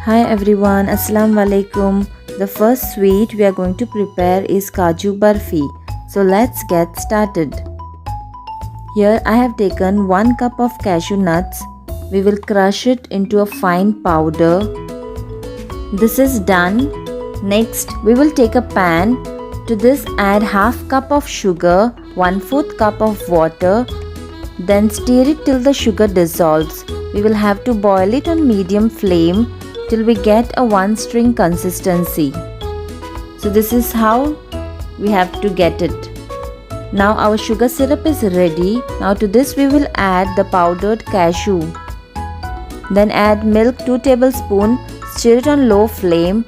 Hi everyone, Assalamu alaikum. The first sweet we are going to prepare is Kaju Barfi. So let's get started. Here I have taken 1 cup of cashew nuts. We will crush it into a fine powder. This is done. Next we will take a pan. To this add half cup of sugar, 1/4 cup of water. Then stir it till the sugar dissolves. We will have to boil it on medium flame till we get a one string consistency. So this is how we have to get it. Now our sugar syrup is ready. Now to this we will add the powdered cashew. Then add milk 2 tablespoons. Stir it on low flame.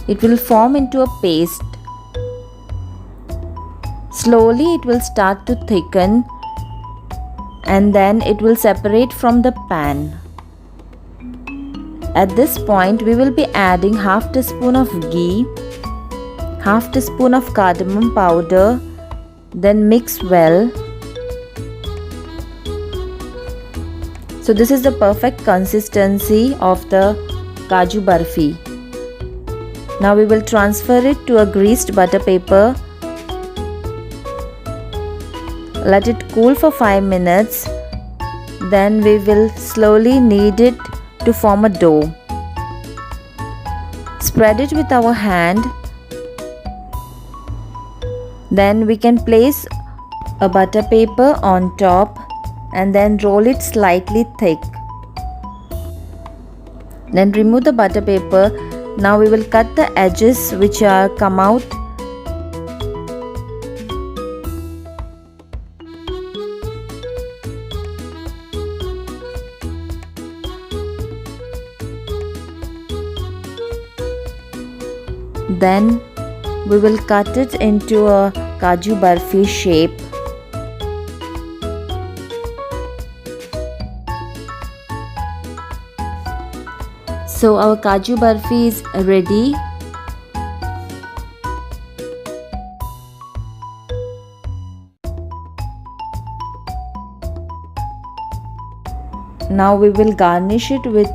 It will form into a paste. Slowly it will start to thicken and then it will separate from the pan. At this point we will be adding half teaspoon of ghee, half teaspoon of cardamom powder, then mix well. So this is the perfect consistency of the Kaju Barfi. Now we will transfer it to a greased butter paper. Let it cool for 5 minutes. Then we will slowly knead it to form a dough. Spread it with our hand. Then we can place a butter paper on top and then roll it slightly thick. Then remove the butter paper. Now we will cut the edges which are come out. Then we will cut it into a Kaju Barfi shape. So our Kaju Barfi is ready. Now we will garnish it with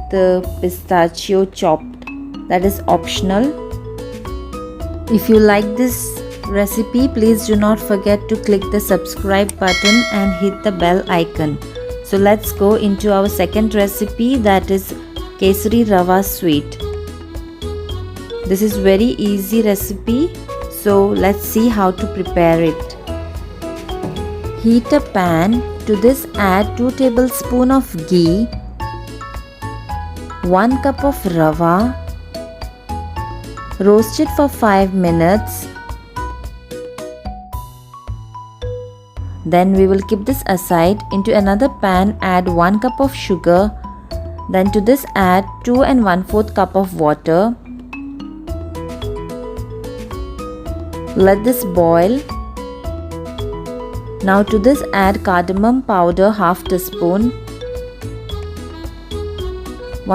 pistachio chopped. That is optional. If you like this recipe, please do not forget to click the subscribe button and hit the bell icon. So let's go into our second recipe, that is Kesari Rava sweet. This is very easy recipe, so let's see how to prepare it. Heat a pan. To this add 2 tablespoons of ghee, 1 cup of rava. Roast it for 5 minutes. Then we will keep this aside. Into another pan add 1 cup of sugar. Then to this add 2 1/4 cup of water. Let this boil. Now to this add cardamom powder half teaspoon.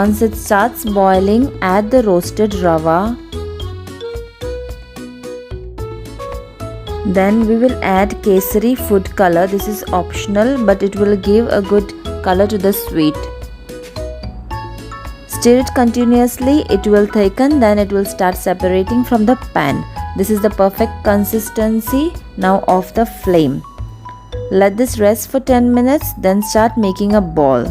Once it starts boiling, add the roasted rava. Then we will add Kesari food color. This is optional but it will give a good color to the sweet. Stir it continuously. It will thicken, then it will start separating from the pan. This is the perfect consistency. Now off the flame. Let this rest for 10 minutes, then start making a ball.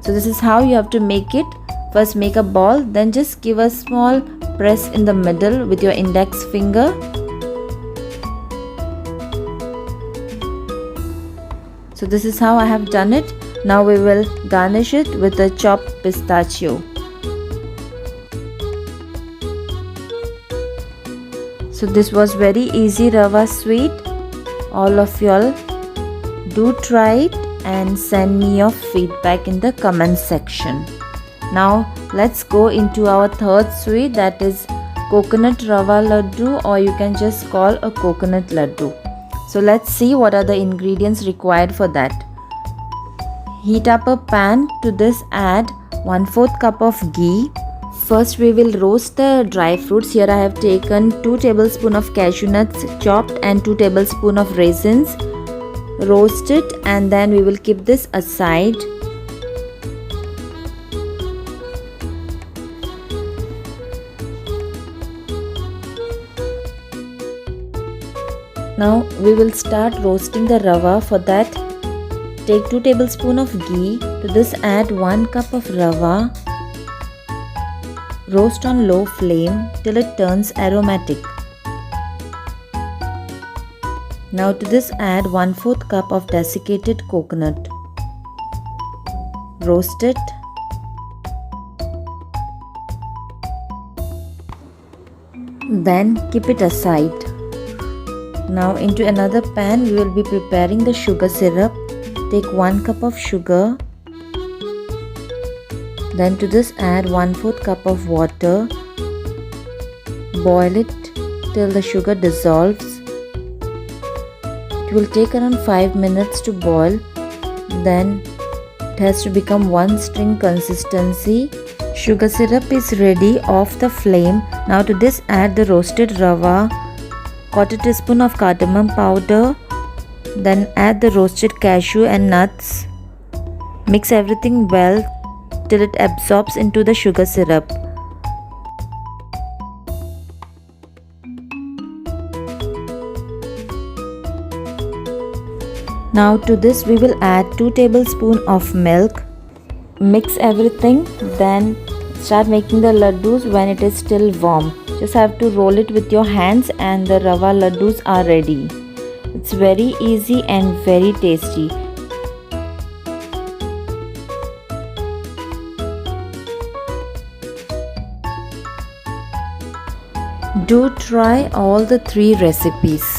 So this is how you have to make it. First make a ball, then just give a small press in the middle with your index finger. So this is how I have done it. Now we will garnish it with a chopped pistachio. So this was very easy rava sweet. All of y'all do try it and send me your feedback in the comment section. Now let's go into our third sweet, that is coconut rava laddu, or you can just call a coconut laddu. So let's see what are the ingredients required for that. Heat up a pan. To this add 1/4 cup of ghee. First we will roast the dry fruits. Here I have taken 2 tablespoons of cashew nuts chopped and 2 tablespoons of raisins. Roast it and then we will keep this aside. Now we will start roasting the rava. For that, take 2 tablespoons of ghee. To this add 1 cup of rava. Roast on low flame till it turns aromatic. Now to this add 1/4 cup of desiccated coconut. Roast it. Then keep it aside. Now into another pan we will be preparing the sugar syrup. Take 1 cup of sugar. Then to this add 1/4 cup of water. Boil it till the sugar dissolves. It will take around 5 minutes to boil. Then it has to become one string consistency. Sugar syrup is ready. Off the flame. Now to this add the roasted rava, 1/4 teaspoon of cardamom powder. Then add the roasted cashew and nuts. Mix everything well till it absorbs into the sugar syrup. Now to this we will add 2 tablespoons of milk. Mix everything, then start making the laddus when it is still warm. Just have to roll it with your hands and the rava laddus are ready. It's very easy and very tasty. Do try all the 3 recipes.